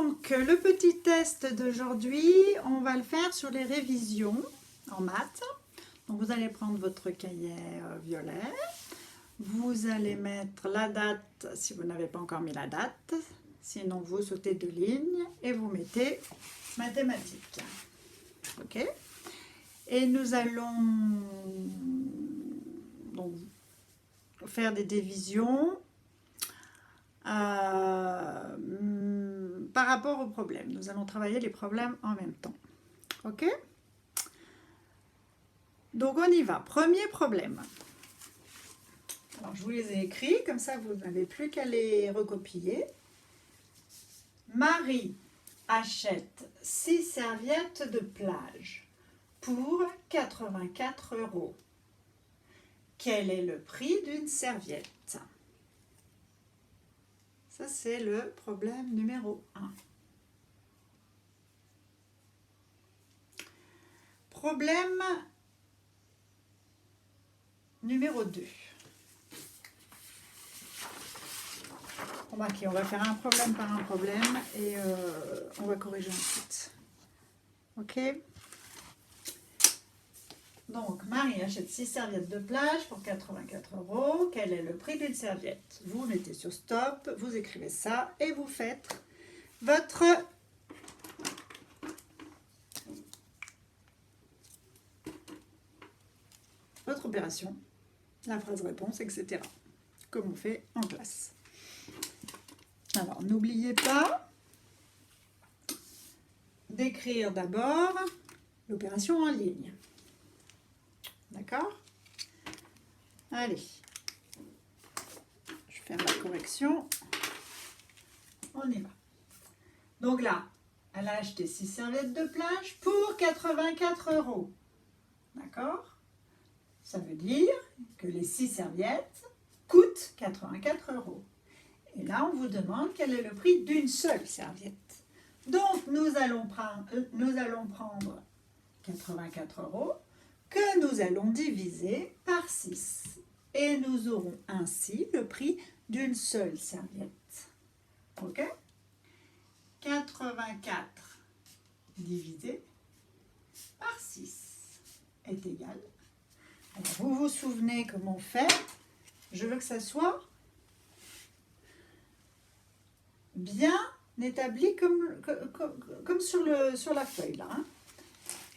Donc, le petit test d'aujourd'hui, on va le faire sur les révisions en maths. Donc, vous allez prendre votre cahier violet. Vous allez mettre la date, si vous n'avez pas encore mis la date. Sinon, vous sautez 2 lignes et vous mettez mathématiques. OK? Et nous allons donc faire des divisions par rapport aux problèmes. Nous allons travailler les problèmes en même temps. OK? Donc, on y va. Premier problème. Alors, je vous les ai écrits, comme ça, vous n'avez plus qu'à les recopier. Marie achète 6 serviettes de plage pour 84 €. Quel est le prix d'une serviette? Ça, c'est le problème numéro 1. Problème numéro 2. Remarquez, on va faire un problème par un problème et on va corriger ensuite. OK? Donc, Marie achète 6 serviettes de plage pour 84 €. Quel est le prix d'une serviette? Vous mettez sur stop, vous écrivez ça et vous faites votre opération, la phrase réponse, etc. Comme on fait en classe. Alors, n'oubliez pas d'écrire d'abord l'opération en ligne. D'accord? Allez, je vais faire la correction. On y va. Donc là, elle a acheté 6 serviettes de plage pour 84 €. D'accord? Ça veut dire que les 6 serviettes coûtent 84 €. Et là, on vous demande quel est le prix d'une seule serviette. Donc, nous allons prendre 84 € que nous allons diviser par 6. Et nous aurons ainsi le prix d'une seule serviette. OK? 84 divisé par 6 est égal. Alors, vous vous souvenez comment on fait? Je veux que ça soit bien établi comme sur la feuille là. Hein.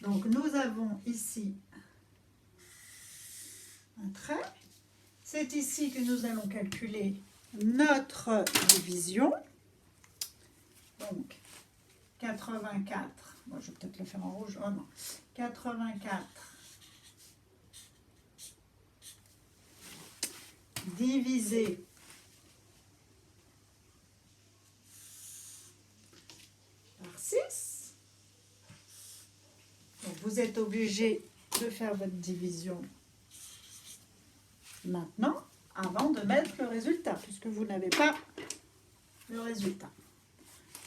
Donc nous avons ici un trait. C'est ici que nous allons calculer notre division. Donc 84, bon, je vais peut-être le faire en rouge. Oh non, 84 divisé par 6. Donc vous êtes obligé de faire votre division maintenant, avant de mettre le résultat, puisque vous n'avez pas le résultat.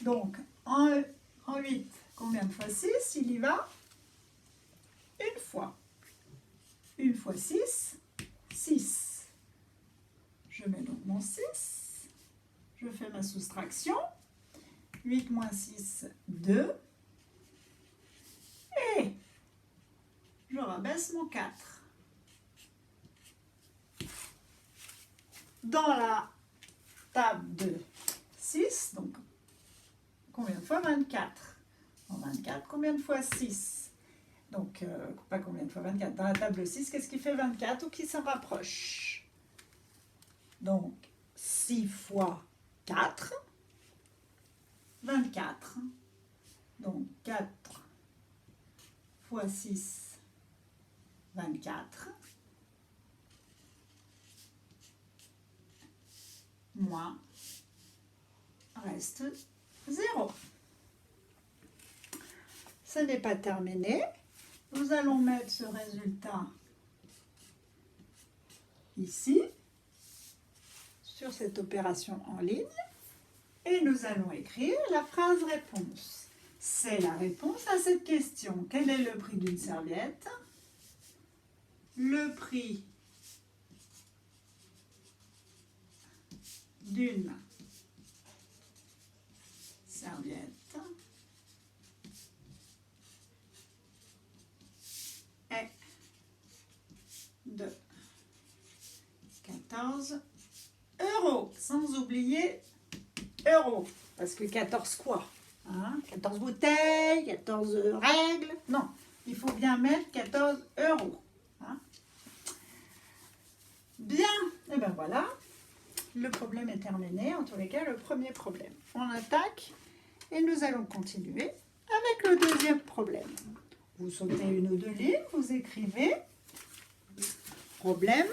Donc, en 8, combien de fois 6? Il y va une fois. Une fois 6, 6. Je mets donc mon 6. Je fais ma soustraction. 8 moins 6, 2. Et je rabaisse mon 4. Dans la table de 6, donc combien de fois 24? En 24, combien de fois 6? Donc, pas combien de fois 24. Dans la table 6, qu'est-ce qui fait 24 ou qui s'en rapproche? Donc, 6 fois 4, 24. Donc, 4 fois 6, 24. Moins, reste 0. Ce n'est pas terminé. Nous allons mettre ce résultat ici, sur cette opération en ligne, et nous allons écrire la phrase réponse. C'est la réponse à cette question. Quel est le prix d'une serviette? Le prix d'une serviette euros. Parce que 14 quoi, hein? 14 bouteilles, 14 règles. Non, il faut bien mettre 14 euros. Hein? Bien, et ben voilà. Le problème est terminé, en tous les cas, le premier problème. On attaque et nous allons continuer avec le deuxième problème. Vous sautez une ou deux lignes, vous écrivez problème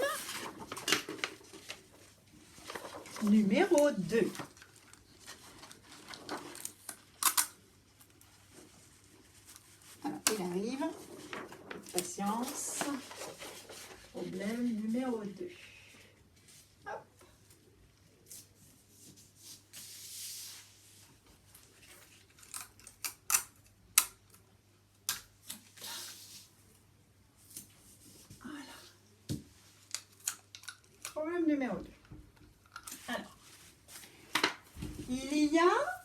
numéro 2. Alors, il arrive. Patience. Problème numéro 2. Hop. Voilà. Problème numéro 2. Alors, il y a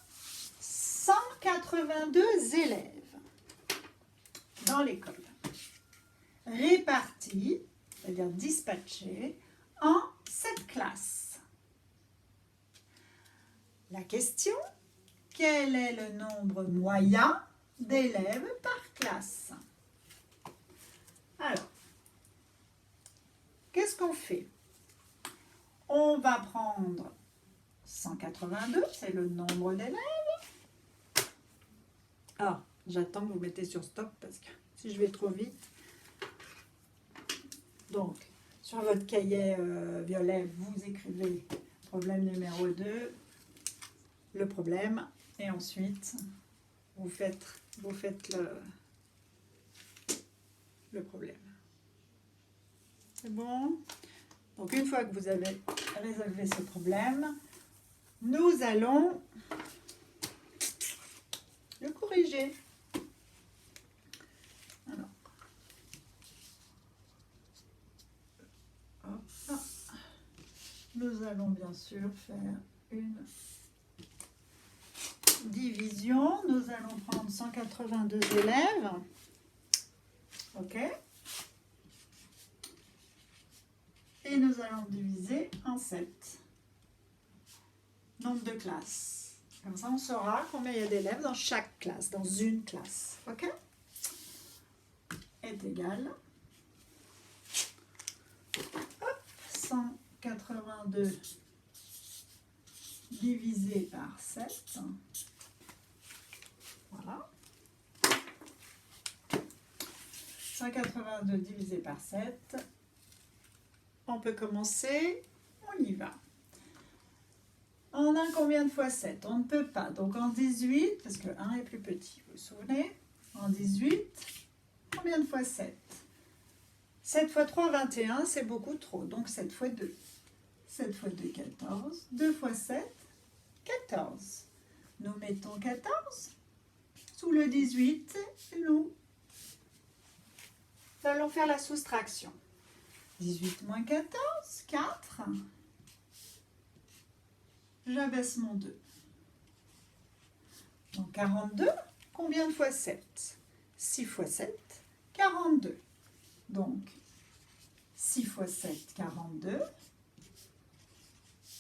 182 élèves dans l'école, répartis, c'est-à-dire dispatchés, en 7 classes. La question, quel est le nombre moyen d'élèves par classe? Alors, qu'est-ce qu'on fait? On va prendre 182, c'est le nombre d'élèves. Ah, j'attends que vous mettez sur stop parce que si je vais trop vite. Donc, sur votre cahier violet, vous écrivez problème numéro 2, le problème, et ensuite, vous faites le problème. C'est bon? Donc, une fois que vous avez résolu ce problème, nous allons le corriger. Alors, hop, nous allons bien sûr faire une division. Nous allons prendre 182 élèves. OK? Et nous allons diviser en 7. Nombre de classes. Comme ça, on saura combien il y a d'élèves dans chaque classe, dans une classe. OK? Est égal. Hop, 182 divisé par 7. Voilà. 182 divisé par 7. On peut commencer. On y va. On a combien de fois 7? On ne peut pas. Donc en 18, parce que 1 est plus petit, vous vous souvenez? En 18, combien de fois 7? 7 fois 3, 21, c'est beaucoup trop. Donc 7 fois 2. 7 fois 2, 14. 2 fois 7, 14. Nous mettons 14 sous le 18 et nous allons faire la soustraction. 18 moins 14, 4. J'abaisse mon 2. Donc 42, combien de fois 7? 6 fois 7, 42. Donc 6 fois 7, 42.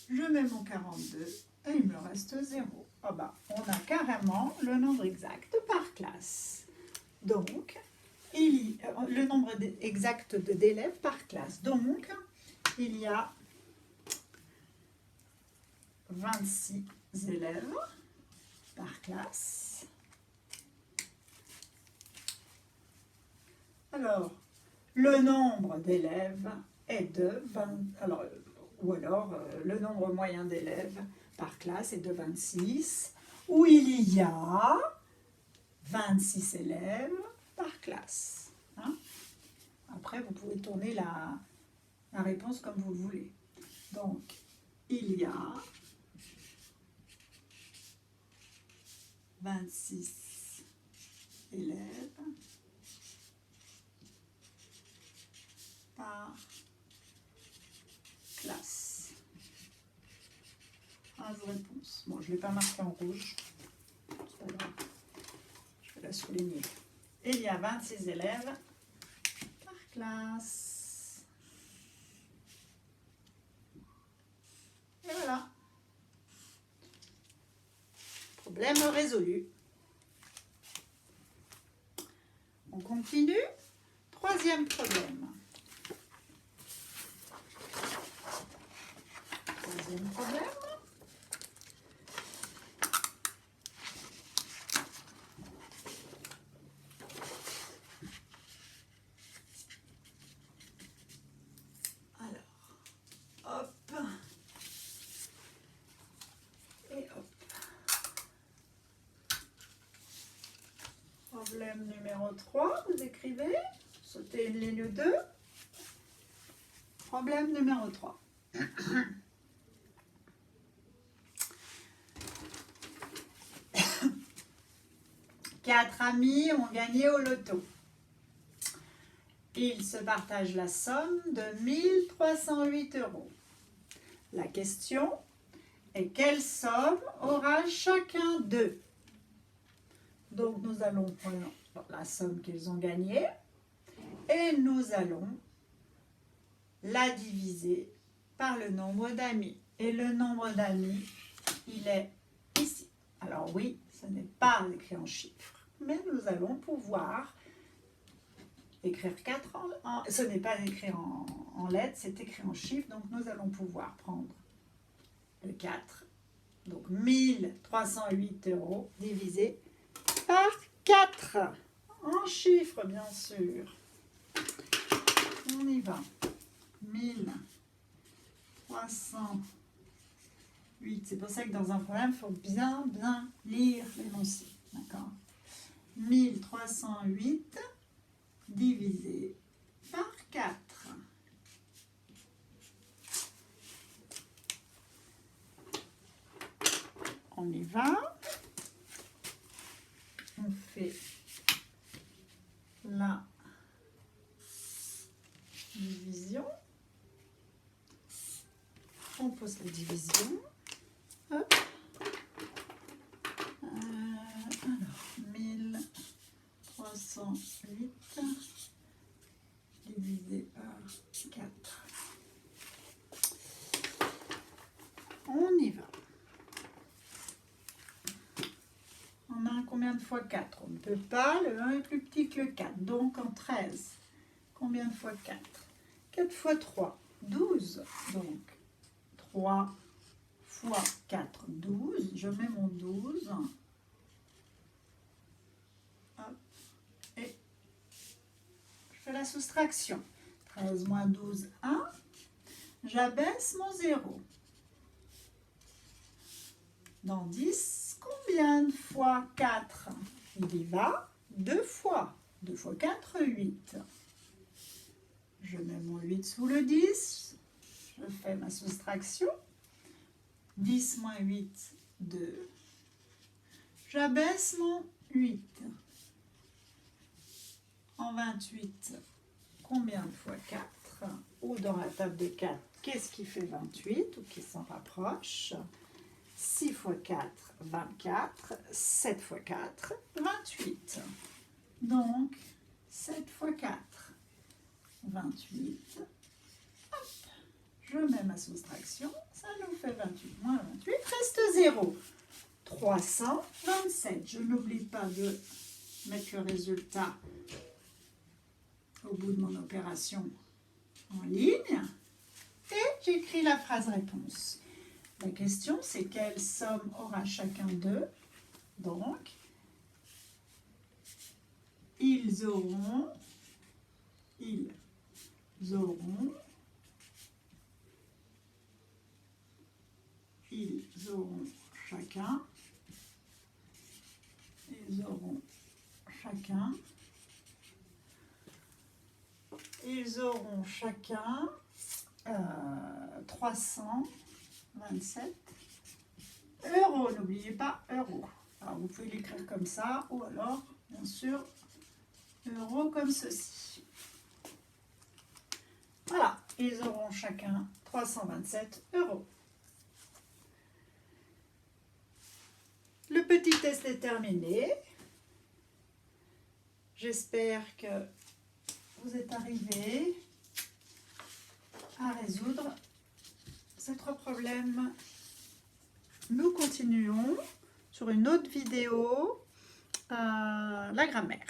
Je mets mon 42 et il me reste 0. Oh bah, on a carrément le nombre exact par classe. Donc, le nombre exact d'élèves par classe. Donc, il y a 26 élèves par classe. Alors, le nombre d'élèves est de 20. Alors, le nombre moyen d'élèves par classe est de 26, où il y a 26 élèves par classe. Hein? Après, vous pouvez tourner la réponse comme vous le voulez. Donc, il y a 26 élèves par classe. 15 réponses. Bon, je ne l'ai pas marqué en rouge. C'est pas grave. Je vais la souligner. Et il y a 26 élèves par classe. Et voilà. Problème résolu. On continue. Troisième problème. Troisième problème. Alors, hop. Et hop. Problème numéro 3, vous écrivez. Sautez une ligne 2. Problème numéro 3. Quatre amis ont gagné au loto. Ils se partagent la somme de 1 308 €. La question est quelle somme aura chacun d'eux? Donc nous allons prendre la somme qu'ils ont gagnée et nous allons la diviser par le nombre d'amis. Et le nombre d'amis, il est ici. Alors oui, ce n'est pas écrit en chiffres, mais nous allons pouvoir écrire 4 ce n'est pas écrit en lettres, c'est écrit en chiffres, donc nous allons pouvoir prendre le 4, donc 1 308 € divisé par 4, en chiffres bien sûr. On y va. 1 308, c'est pour ça que dans un problème, il faut bien lire l'énoncé, d'accord? 1 308 divisé par 4. On y va. On fait la division. On pose la division. Hop. Alors, 1308 divisé par 4. On y va. On a combien de fois 4? On ne peut pas, le 1 est plus petit que le 4. Donc en 13, combien de fois 4? 4 fois 3, 12. Donc 3 fois 4, 12. Je mets mon 12. Hop. Et je fais la soustraction. 13 moins 12, 1. J'abaisse mon 0. Dans 10, combien de fois 4? Il y va 2 fois. 2 fois 4, 8. Je mets mon 8 sous le 10. Je fais ma soustraction. 10 moins 8, 2. J'abaisse mon 8. En 28, combien de fois 4? Ou dans la table de 4, qu'est-ce qui fait 28 ou qui s'en rapproche? 6 fois 4, 24. 7 fois 4, 28. Donc, 7 fois 4, 28. Hop, je mets ma soustraction. Ça nous fait 28 moins 28. Reste 0. 327. Je n'oublie pas de mettre le résultat au bout de mon opération en ligne. Et j'écris la phrase réponse. La question, c'est quelle somme aura chacun d'eux? Donc, ils auront chacun, ils auront chacun 327 €. N'oubliez pas euros. Alors, vous pouvez l'écrire comme ça ou alors, bien sûr, euros comme ceci. Voilà, ils auront chacun 327 €. Le petit test est terminé. J'espère que vous êtes arrivés à résoudre ces 3 problèmes. Nous continuons sur une autre vidéo la grammaire.